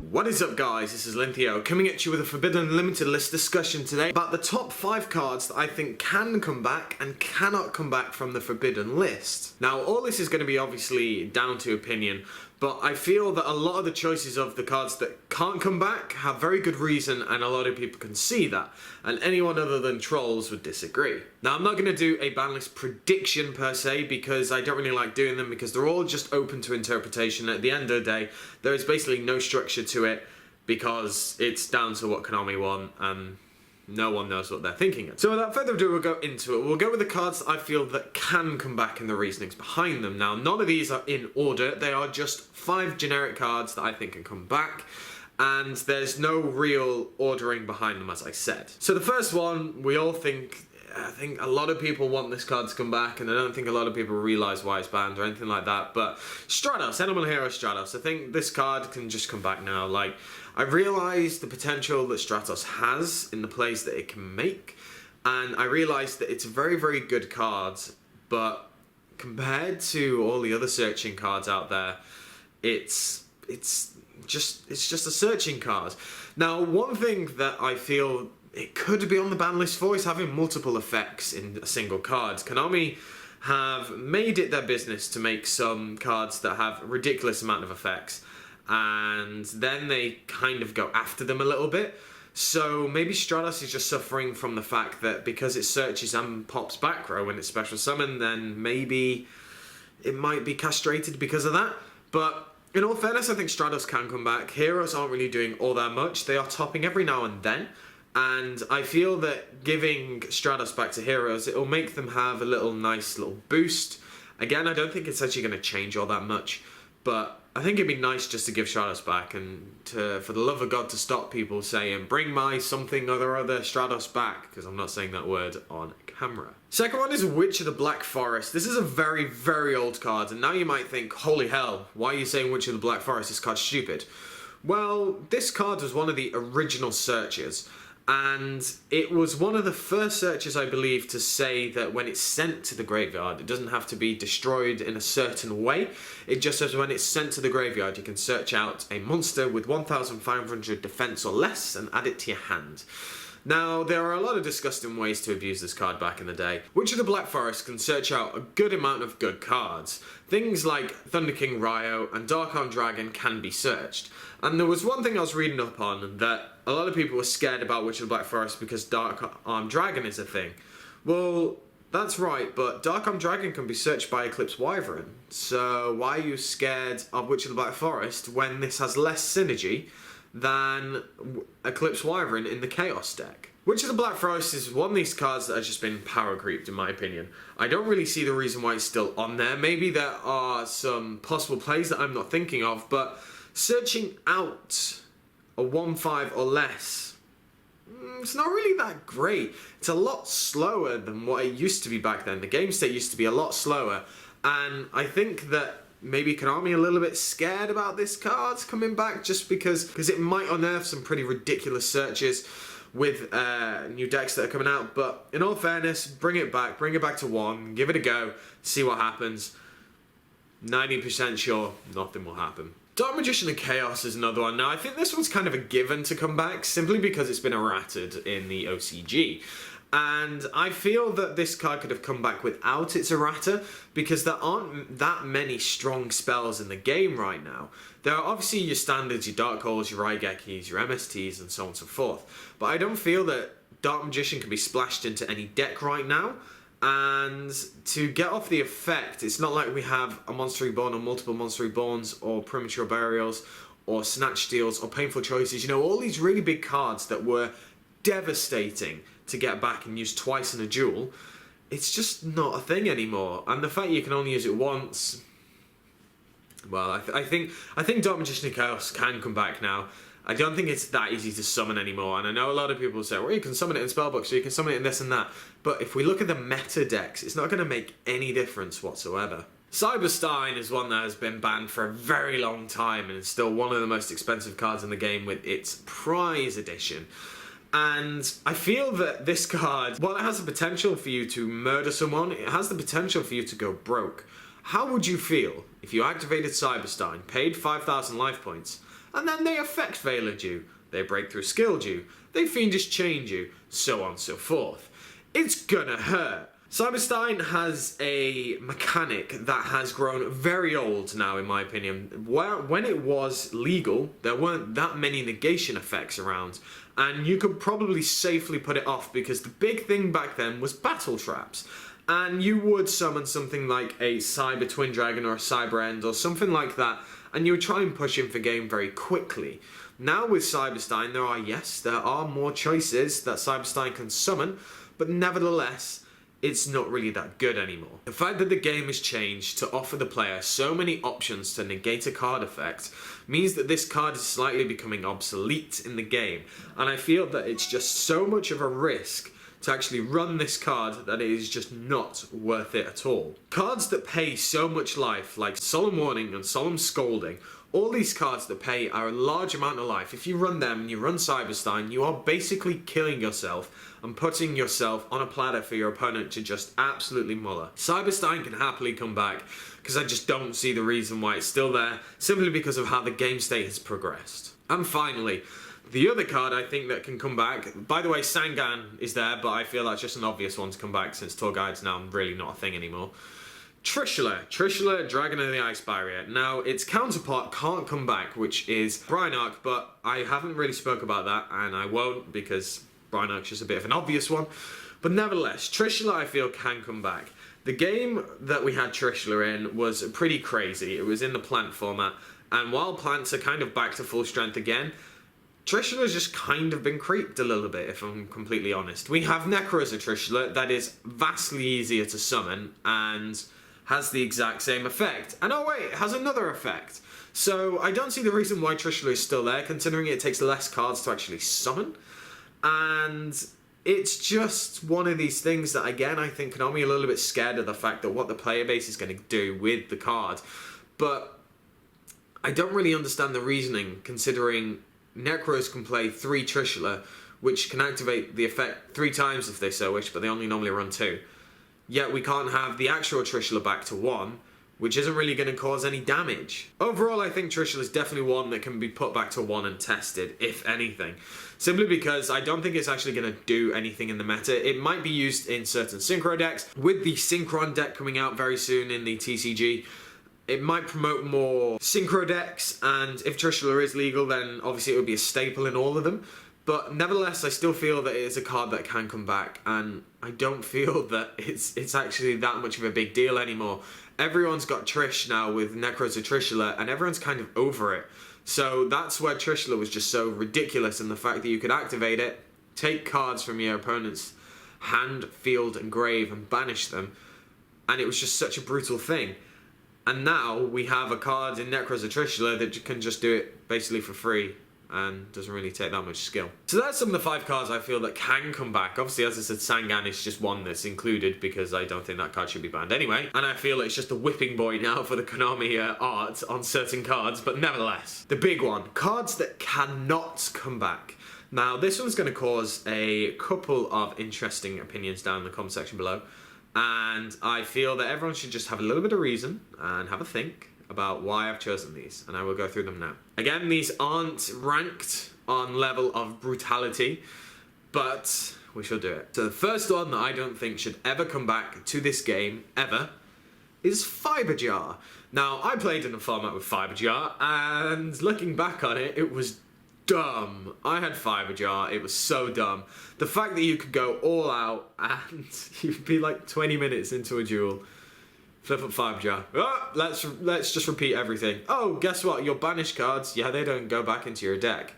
What is up, guys? This is Linthio coming at you with a Forbidden Limited List discussion today about the top 5 cards that I think can come back and cannot come back from the Forbidden List. Now, all this is going to be obviously down to opinion, but I feel that a lot of the choices of the cards that can't come back have very good reason, and a lot of people can see that, and anyone other than trolls would disagree. Now, I'm not going to do a ban list prediction per se, because I don't really like doing them, because they're all just open to interpretation. At the end of the day, there is basically no structure to it, because it's down to what Konami want, and no one knows what they're thinking. So without further ado, we'll go into it. We'll go with the cards that I feel that can come back and the reasonings behind them. Now, none of these are in order. They are just 5 generic cards that I think can come back, and there's no real ordering behind them, as I said. So the first one, we all think, I think a lot of people want this card to come back, and I don't think a lot of people realise why it's banned or anything like that, but STRATOS, Animal Hero STRATOS, I think this card can just come back now. Like, I realise the potential that STRATOS has in the plays that it can make, and I realise that it's a very, very good card, but compared to all the other searching cards out there, it's just a searching card. Now, one thing that I feel it could be on the ban list for is having multiple effects in a single card. Konami have made it their business to make some cards that have a ridiculous amount of effects, and then they kind of go after them a little bit. So maybe STRATOS is just suffering from the fact that because it searches and pops back row when it's special summon, then maybe it might be castrated because of that. But in all fairness, I think STRATOS can come back. Heroes aren't really doing all that much. They are topping every now and then. And I feel that giving STRATOS back to Heroes, it'll make them have a nice little boost. Again, I don't think it's actually going to change all that much, but I think it'd be nice just to give STRATOS back, and for the love of God, to stop people saying, bring my something or other STRATOS back, because I'm not saying that word on camera. Second one is Witch of the Black Forest. This is a very, very old card, and now you might think, holy hell, why are you saying Witch of the Black Forest? This card's stupid. Well, this card was one of the original searches, and it was one of the first searches, I believe, to say that when it's sent to the graveyard, it doesn't have to be destroyed in a certain way. It just says when it's sent to the graveyard, you can search out a monster with 1,500 defense or less and add it to your hand. Now, there are a lot of disgusting ways to abuse this card back in the day. Witch of the Black Forest can search out a good amount of good cards. Things like Thunder King Ryo and Dark Arm Dragon can be searched. And there was one thing I was reading up on, that a lot of people were scared about Witch of the Black Forest because Dark Arm Dragon is a thing. Well, that's right, but Dark Arm Dragon can be searched by Eclipse Wyvern. So why are you scared of Witch of the Black Forest when this has less synergy than Eclipse Wyvern in the Chaos deck? Witch of the Black Forest is one of these cards that has just been power creeped, in my opinion. I don't really see the reason why it's still on there. Maybe there are some possible plays that I'm not thinking of, but searching out a 1/5 or less, it's not really that great. It's a lot slower than what it used to be back then. The game state used to be a lot slower, and I think that maybe Konami a little bit scared about this card coming back, just because it might unearth some pretty ridiculous searches with new decks that are coming out. But in all fairness, bring it back to 1, give it a go, see what happens. 90% sure nothing will happen. Dark Magician of Chaos is another one. Now, I think this one's kind of a given to come back, simply because it's been errated in the OCG. And I feel that this card could have come back without its errata, because there aren't that many strong spells in the game right now. There are obviously your standards, your Dark Holes, your Raigekis, your MSTs, and so on and so forth. But I don't feel that Dark Magician can be splashed into any deck right now. And to get off the effect, it's not like we have a Monster Reborn or multiple Monster Reborns or Premature Burials or Snatch Steals or Painful Choices. You know, all these really big cards that were devastating to get back and use twice in a duel. It's just not a thing anymore. And the fact you can only use it once, well, I think Dark Magician of Chaos can come back now. I don't think it's that easy to summon anymore, and I know a lot of people say, well, you can summon it in Spellbook, or you can summon it in this and that, but if we look at the meta decks, it's not going to make any difference whatsoever. STEIN is one that has been banned for a very long time, and is still one of the most expensive cards in the game with its prize edition. And I feel that this card, while it has the potential for you to murder someone, it has the potential for you to go broke. How would you feel if you activated Cyberstein, paid 5,000 life points, and then they effect veilered you, they breakthrough skilled you, they fiendish chained you, so on and so forth? It's gonna hurt. Cyberstein has a mechanic that has grown very old now, in my opinion. When it was legal, there weren't that many negation effects around, and you could probably safely put it off because the big thing back then was battle traps. And you would summon something like a Cyber Twin Dragon or a Cyber End or something like that, and you would try and push him for game very quickly. Now with Cyberstein, there are more choices that Cyberstein can summon, but nevertheless, it's not really that good anymore. The fact that the game has changed to offer the player so many options to negate a card effect means that this card is slightly becoming obsolete in the game, and I feel that it's just so much of a risk to actually run this card that it is just not worth it at all. Cards that pay so much life, like Solemn Warning and Solemn Scolding, all these cards that pay are a large amount of life. If you run them and you run Cyberstein, you are basically killing yourself and putting yourself on a platter for your opponent to just absolutely muller. Cyberstein can happily come back because I just don't see the reason why it's still there, simply because of how the game state has progressed. And finally, the other card I think that can come back, by the way, Sangan is there, but I feel that's just an obvious one to come back since Tour Guide's now really not a thing anymore. Trishula, Dragon of the Ice Barrier. Now, its counterpart can't come back, which is Brynark, but I haven't really spoke about that, and I won't because Brynark's just a bit of an obvious one. But nevertheless, Trishula I feel can come back. The game that we had Trishula in was pretty crazy. It was in the plant format, and while plants are kind of back to full strength again, Trishula's just kind of been creeped a little bit, if I'm completely honest. We have Necro as a Trishula that is vastly easier to summon and has the exact same effect. And oh wait, it has another effect. So I don't see the reason why Trishula is still there, considering it takes less cards to actually summon. And it's just one of these things that, again, I think Konami are a little bit scared of the fact that what the player base is going to do with the card. But I don't really understand the reasoning, considering Necros can play 3 Trishula, which can activate the effect 3 times if they so wish, but they only normally run 2. Yet we can't have the actual Trishula back to 1, which isn't really going to cause any damage. Overall, I think Trishula is definitely one that can be put back to 1 and tested, if anything. Simply because I don't think it's actually going to do anything in the meta. It might be used in certain Synchro decks. With the Synchron deck coming out very soon in the TCG, it might promote more Synchro decks, and if Trishula is legal, then obviously it would be a staple in all of them. But nevertheless, I still feel that it is a card that can come back, and I don't feel that it's actually that much of a big deal anymore. Everyone's got Trish now with Necros or Trishula, and everyone's kind of over it. So that's where Trishula was just so ridiculous, and the fact that you could activate it, take cards from your opponent's hand, field, and grave, and banish them, and it was just such a brutal thing. And now we have a card in Necros or Trishula that can just do it basically for free and doesn't really take that much skill. So that's some of the 5 cards I feel that can come back. Obviously, as I said, Sangan is just one that's included because I don't think that card should be banned anyway. And I feel it's just a whipping boy now for the Konami art on certain cards, but nevertheless. The big one, cards that cannot come back. Now, this one's going to cause a couple of interesting opinions down in the comment section below. And I feel that everyone should just have a little bit of reason and have a think about why I've chosen these, and I will go through them now. Again, these aren't ranked on level of brutality, but we shall do it. So the first one that I don't think should ever come back to this game, ever, is Fiber Jar. Now, I played in a format with Fiber Jar, and looking back on it, it was dumb. I had Fiber Jar, it was so dumb. The fact that you could go all out and you'd be like 20 minutes into a duel, flip up Fiber Jar. Oh, let's just repeat everything. Oh, guess what? Your banished cards, yeah, they don't go back into your deck.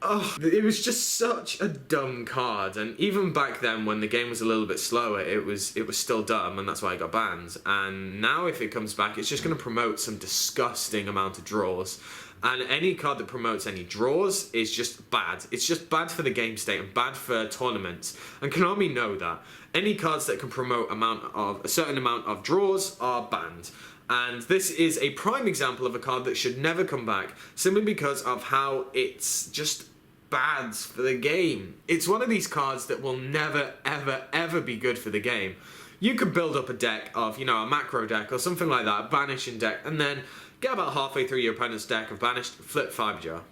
Oh, it was just such a dumb card, and even back then when the game was a little bit slower, it was still dumb, and that's why it got banned. And now if it comes back, it's just going to promote some disgusting amount of draws. And any card that promotes any draws is just bad. It's just bad for the game state and bad for tournaments. And Konami know that. Any cards that can promote a certain amount of draws are banned. And this is a prime example of a card that should never come back, simply because of how it's just bad for the game. It's one of these cards that will never, ever, ever be good for the game. You could build up a deck of, you know, a macro deck or something like that, a banishing deck, and then get about halfway through your opponent's deck of banished, flip Fiber Jar.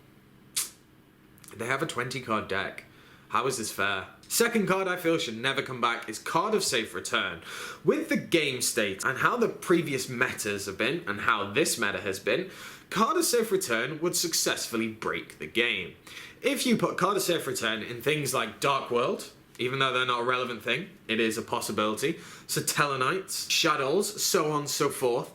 They have a 20 card deck. How is this fair? Second card I feel should never come back is Card of Safe Return. With the game state and how the previous metas have been and how this meta has been, Card of Safe Return would successfully break the game. If you put Card of Safe Return in things like Dark World, even though they're not a relevant thing, it is a possibility, Satellanites, Shadows, so on and so forth,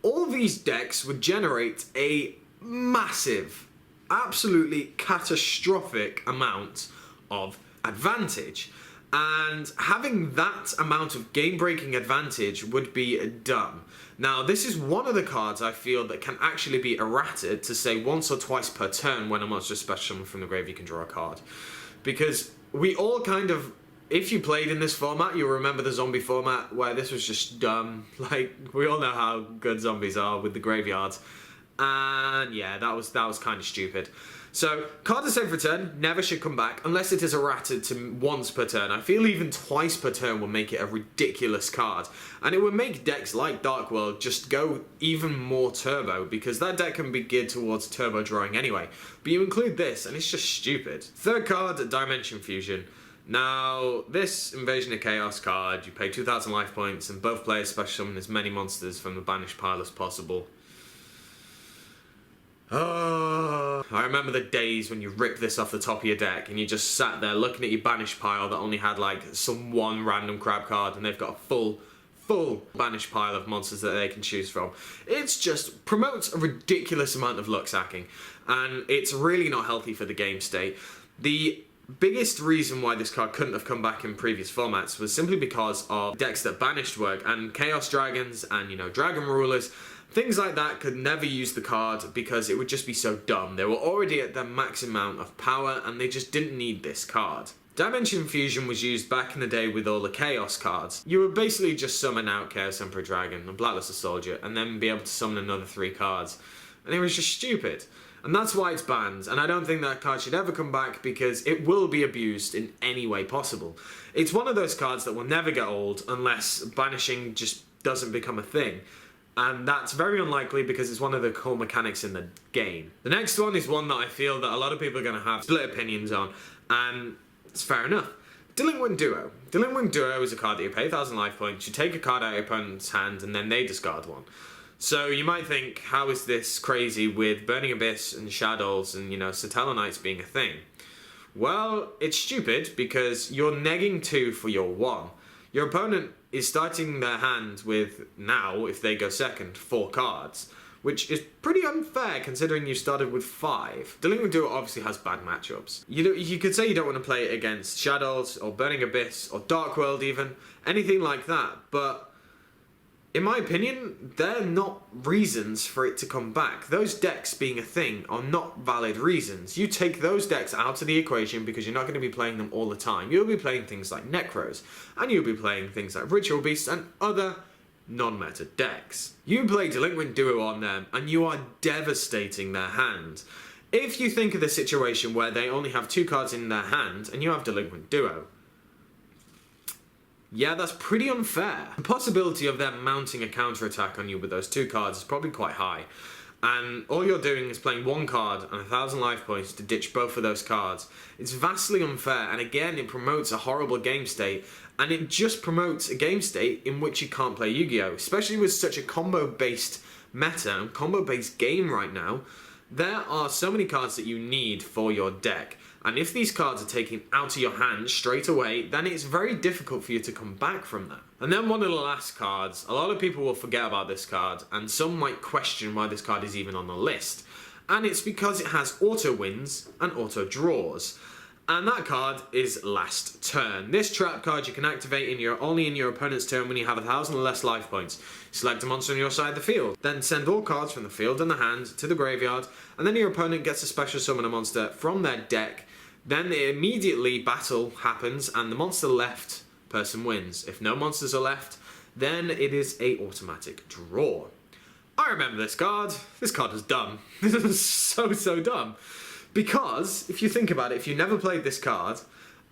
all these decks would generate a massive, absolutely catastrophic amount of advantage. And having that amount of game-breaking advantage would be dumb. Now, this is one of the cards I feel that can actually be errated to say once or twice per turn when a monster special summon from the grave you can draw a card. Because we all kind of, if you played in this format, you'll remember the zombie format where this was just dumb. Like, we all know how good zombies are with the graveyards. And yeah, that was kind of stupid. So, Card of Safe Return never should come back unless it is errated to once per turn. I feel even twice per turn will make it a ridiculous card. And it would make decks like Dark World just go even more turbo, because that deck can be geared towards turbo drawing anyway. But you include this and it's just stupid. Third card, Dimension Fusion. Now, this Invasion of Chaos card, you pay 2,000 life points and both players special summon as many monsters from the banished pile as possible. Oh, I remember the days when you ripped this off the top of your deck and you just sat there looking at your banished pile that only had like some one random crab card and they've got a full banished pile of monsters that they can choose from. It's just promotes a ridiculous amount of luck sacking and it's really not healthy for the game state. The biggest reason why this card couldn't have come back in previous formats was simply because of decks that banished work, and Chaos Dragons and, you know, Dragon Rulers, things like that could never use the card because it would just be so dumb. They were already at their max amount of power and they just didn't need this card. Dimension Fusion was used back in the day with all the Chaos cards. You would basically just summon out Chaos Emperor Dragon and Blackluster Soldier and then be able to summon another 3 cards. And it was just stupid. And that's why it's banned, and I don't think that card should ever come back because it will be abused in any way possible. It's one of those cards that will never get old unless banishing just doesn't become a thing. And that's very unlikely because it's one of the core mechanics in the game. The next one is one that I feel that a lot of people are going to have split opinions on, and it's fair enough. Delinquent Duo. Delinquent Duo is a card that you pay 1,000 life points, you take a card out of your opponent's hand, and then they discard one. So you might think, how is this crazy with Burning Abyss and Shadows and, you know, Satellanites being a thing? Well, it's stupid because you're negging 2 for your 1. Your opponent is starting their hand with, now, if they go second, 4 cards, which is pretty unfair considering you started with 5. Delinquent Duo obviously has bad matchups. You could say you don't want to play it against Shadows or Burning Abyss or Dark World even, anything like that, but in my opinion, they're not reasons for it to come back. Those decks being a thing are not valid reasons. You take those decks out of the equation because you're not going to be playing them all the time. You'll be playing things like Necros, and you'll be playing things like Ritual Beasts and other non-meta decks. You play Delinquent Duo on them, and you are devastating their hand. If you think of the situation where they only have 2 cards in their hand, and you have Delinquent Duo, yeah, that's pretty unfair. The possibility of them mounting a counterattack on you with those 2 cards is probably quite high. And all you're doing is playing 1 card and 1,000 life points to ditch both of those cards. It's vastly unfair, and again, it promotes a horrible game state. And it just promotes a game state in which you can't play Yu-Gi-Oh! Especially with such a combo-based meta and combo-based game right now. There are so many cards that you need for your deck. And if these cards are taken out of your hand straight away, then it's very difficult for you to come back from that. And then one of the last cards, a lot of people will forget about this card, and some might question why this card is even on the list. And it's because it has auto wins and auto draws. And that card is Last Turn. This trap card you can activate only in your opponent's turn when you have 1,000 or less life points. Select a monster on your side of the field. Then send all cards from the field and the hand to the graveyard, and then your opponent gets a special summon a monster from their deck. Then immediately battle happens and the monster left person wins. If no monsters are left, then it is a automatic draw. I remember this card. This card was dumb. This was so dumb. Because, if you think about it, if you never played this card,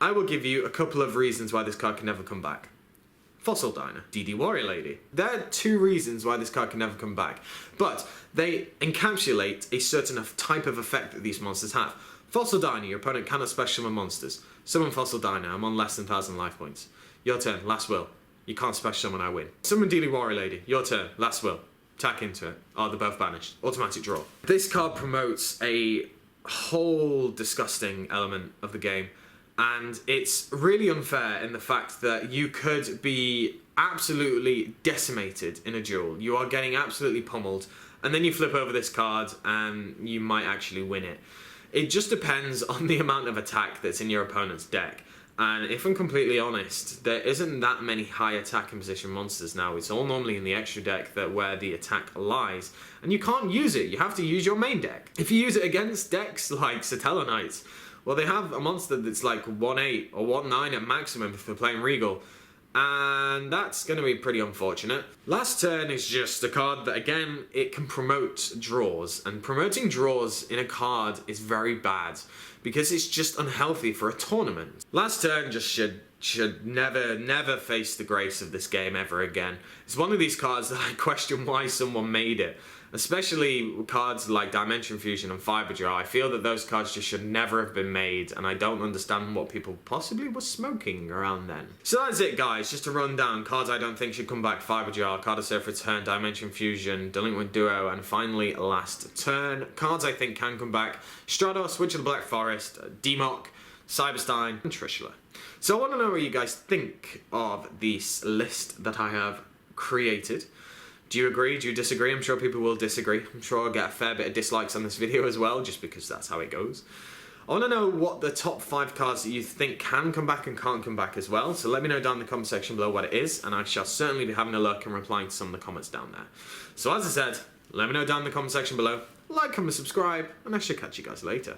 I will give you a couple of reasons why this card can never come back. Fossil Diner, DD Warrior Lady. There are two reasons why this card can never come back, but they encapsulate a certain type of effect that these monsters have. Fossil Diner, your opponent cannot special summon monsters. Summon Fossil Diner, I'm on less than 1,000 life points. Your turn, last will. You can't special summon, I win. Summon DD Warrior Lady, your turn, last will. Attack into it. Oh, they're both banished. Automatic draw. This card promotes a whole disgusting element of the game. And it's really unfair in the fact that you could be absolutely decimated in a duel. You are getting absolutely pummeled, and then you flip over this card and you might actually win it. It just depends on the amount of attack that's in your opponent's deck. And if I'm completely honest, there isn't that many high attacking position monsters now. It's all normally in the extra deck where the attack lies. And you can't use it. You have to use your main deck. If you use it against decks like Satellar Knights, well, they have a monster that's like 1-8 or 1-9 at maximum if they're playing Regal. And that's going to be pretty unfortunate. Last Turn is just a card that, again, it can promote draws. And promoting draws in a card is very bad because it's just unhealthy for a tournament. Last Turn just should never face the grace of this game ever again. It's one of these cards that I question why someone made it. Especially cards like Dimension Fusion and Fiber Jar. I feel that those cards just should never have been made, and I don't understand what people possibly were smoking around then. So that's it, guys. Just to run down cards I don't think should come back: Fiber Jar, Card of Surf Return, Dimension Fusion, Delinquent Duo, and finally Last Turn. Cards I think can come back: STRATOS, Witch of the Black Forest, Democ, STEIN, and Trishula. So I want to know what you guys think of this list that I have created. Do you agree? Do you disagree? I'm sure people will disagree. I'm sure I'll get a fair bit of dislikes on this video as well, just because that's how it goes. I want to know what the top 5 cards that you think can come back and can't come back as well. So let me know down in the comment section below what it is, and I shall certainly be having a look and replying to some of the comments down there. So as I said, let me know down in the comment section below. Like, comment, subscribe, and I shall catch you guys later.